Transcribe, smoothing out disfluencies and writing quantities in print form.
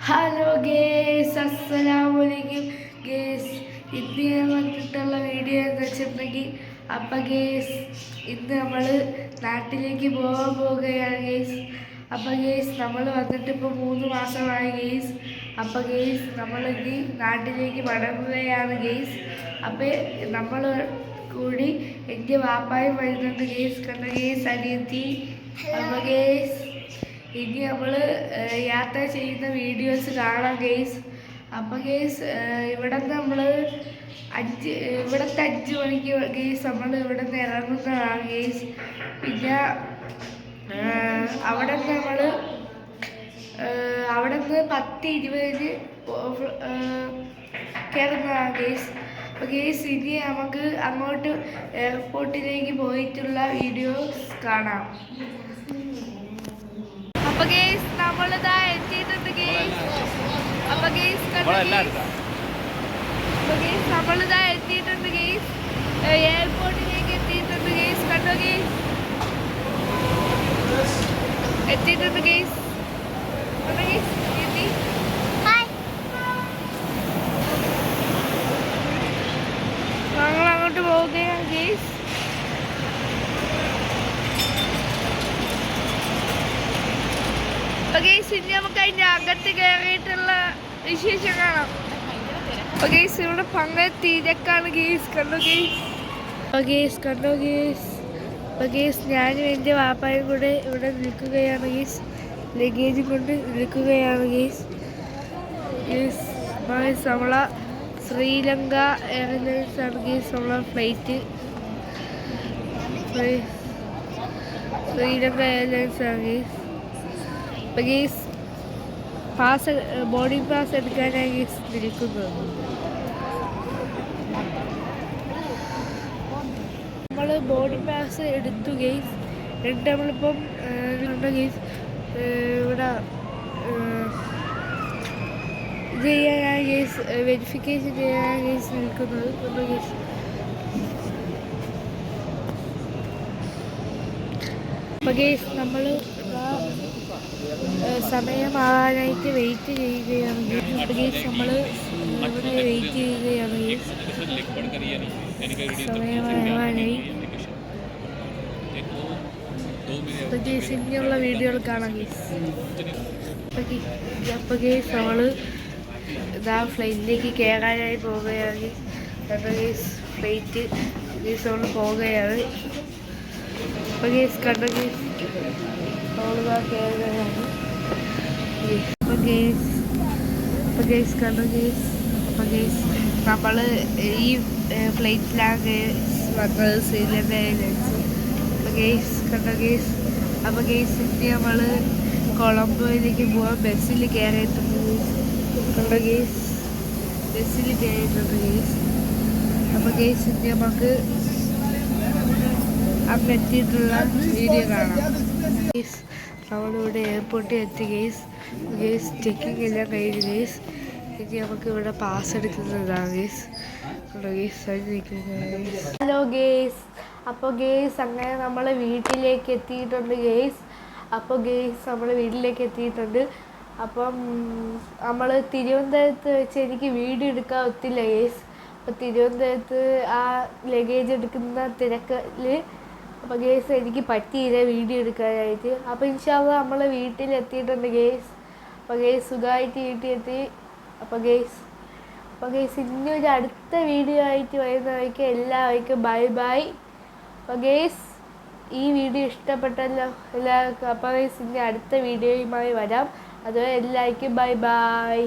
Hello guys, അസ്സലാമലൈക്കും guys. ഇന്ന് ഞാൻ വന്നിട്ടുള്ള വീഡിയോ എന്ന് വെച്ചിട്ടുണ്ടെങ്കിൽ ഗേസ് ഇന്ന് നമ്മൾ നാട്ടിലേക്ക് പോകാൻ പോവുകയാണ് ഗേസ്. ഗേസ് നമ്മൾ വന്നിട്ട് ഇപ്പോൾ 3 മാസമായി ഗേസ്. ഗേസ് നമ്മൾ ഇനി നാട്ടിലേക്ക് മടങ്ങുകയാണ് ഗേസ്. നമ്മൾ കൂടി എൻ്റെ വാപ്പായും വരുന്നുണ്ട് ഗേസ്. കണ്ട ഗേസ്, അനിയത്തി. ഗേസ് ഇനി നമ്മൾ യാത്ര ചെയ്യുന്ന വീഡിയോസ് കാണാം ഗേസ്. ഗേസ് ഇവിടുത്തെ 5 മണിക്ക് ഗേസ് നമ്മൾ ഇവിടെ നിന്ന് ഇറങ്ങുന്നതാണ് ഗേസ്. പിന്നെ അവിടെ നിന്ന് 10:20 കയറുന്നതാണ് ഗേസ്. ഗേസ് ഇനി നമുക്ക് അങ്ങോട്ട് എയർപോർട്ടിലേക്ക് പോയിട്ടുള്ള വീഡിയോസ് കാണാം. ഗേസ് നമ്മളിതാ എത്തിയിട്ടുണ്ട് ഗേസ്. നമ്മളിതാ എത്തിയിട്ടുണ്ട് ഗേസ്. എയർപോർട്ടിലേക്ക് എത്തിയിട്ടുണ്ട് ഗേസ്. കണ്ടോ ഗേസ്, എത്തിയിട്ടുണ്ട് ഗേസ്. ഞങ്ങൾ അങ്ങോട്ട് പോവുകയാണ് ഗേസ്. ഇനി നമുക്ക് അതിൻ്റെ അകത്ത് കയറിയിട്ടുള്ള വിശേഷം കാണാം. ഗേസ് ഇവിടെ ഭയങ്കര തിരക്കാണ് ഗേസ്. കണ്ടോ ഗേസ്, കണ്ടോ ഗേസ്. ഗേസ് ഞാനും എൻ്റെ വാപ്പായും കൂടെ ഇവിടെ നിൽക്കുകയാണ് ഗേസ്. ലഗേജ് കൊണ്ട് നിൽക്കുകയാണ് ഗേസ്. നമ്മളെ ശ്രീലങ്ക എയർലൈൻസ് ആണ് ഗേസ് നമ്മളെ ഫ്ലൈറ്റ്. ശ്രീലങ്ക എയർലൈൻസ് ആണ് ഗേസ്. ഗേസ് ബോർഡിംഗ് പാസ് എടുക്കാനായി ഗേസ് നിൽക്കുന്നത്. നമ്മൾ ബോർഡിംഗ് പാസ് എടുത്തു ഗേസ്. എന്നിട്ട് നമ്മളിപ്പം ഗേസ് ഇവിടെ ഇത് ചെയ്യാനായി ഗേസ് വെരിഫിക്കേഷൻ ചെയ്യാനായി ഗേസ് നിൽക്കുന്നത്. ഗേസ് ഗേസ് നമ്മൾ സമയമാകാനായിട്ട് വെയിറ്റ് ചെയ്യുകയാണ് ഗേസ്. നമ്മൾ ഇവിടെ വെയിറ്റ് ചെയ്യുകയാണ് ഗേസ് സമയമാകാനായി. ഗേസ് ഇനിയുള്ള വീഡിയോകൾ കാണാം ഗേസ്. ഗേസ് നമ്മൾ ഇതാ ഫ്ലൈറ്റിലേക്ക് കയറാനായി പോവുകയാണ് ഗേസ്. ഫ്ലൈറ്റ് ഗേസ് നമ്മൾ പോവുകയാണ്. ഗേസ് കണ്ടോ ഗേസ്, നമ്മളിതാ കയറുകയാണ് ഗേസ്. കണ്ടോ ഗേസ്. ഗേസ് നമ്മൾ ഈ ഫ്ലൈറ്റിലാണ് വന്നത്, ശ്രീലങ്ക എയർലൈൻസ്. ഗേസ് കണ്ടോ ഗേസ്. ഗേസ് ഇനി നമ്മൾ കൊളംബോയിലേക്ക് പോകാൻ ബസ്സിൽ കയറിയിട്ടുണ്ട് ഗേസ്. കണ്ടോ ഗേസ്, ബസ്സിൽ കയറിയിട്ടുണ്ട് ഗേസ്. ഗേസ് ഇനി നമുക്ക് അവിടെ എത്തിയിട്ടുള്ള വീഡിയോ കാണാം ഗേസ്. നമ്മളിവിടെ എയർപോർട്ടിൽ എത്തി ഗേസ്. ചെക്കിങ് എല്ലാം കഴിഞ്ഞു ഗേസ്. ഇനി നമുക്ക് ഇവിടെ പാസ് എടുക്കുന്നതാണ് ഗേസ്. Hello guys. ഗേസ് അങ്ങനെ നമ്മൾ വീട്ടിലേക്ക് എത്തിയിട്ടുണ്ട് ഗേസ്. നമ്മൾ വീട്ടിലേക്ക് എത്തിയിട്ടുണ്ട്. നമ്മൾ തിരുവനന്തപുരത്ത് വെച്ച് എനിക്ക് വീഡിയോ എടുക്കാൻ ഒത്തില്ല ഗേസ്. തിരുവനന്തപുരത്ത് ആ ലഗേജ് എടുക്കുന്ന തിരക്കിൽ ഗേസ് എനിക്ക് പറ്റിയില്ല വീഡിയോ എടുക്കാനായിട്ട്. ഇൻഷാല്ലാ നമ്മൾ വീട്ടിലെത്തിയിട്ടുണ്ട് ഗേസ്. ഗേസ് സുഖമായിട്ട് വീട്ടിലെത്തി. ഗേസ് ഇനി ഒരു അടുത്ത വീഡിയോ ആയിട്ട് വരുന്നവർക്ക് എല്ലാവർക്കും ബൈ ബൈ. ഗേസ് ഈ വീഡിയോ ഇഷ്ടപ്പെട്ടല്ലോ എല്ലാവർക്കും. ഗേസ് ഇനി അടുത്ത വീഡിയോയുമായി വരാം. അതുവരെ എല്ലാവർക്കും ബൈ ബൈ.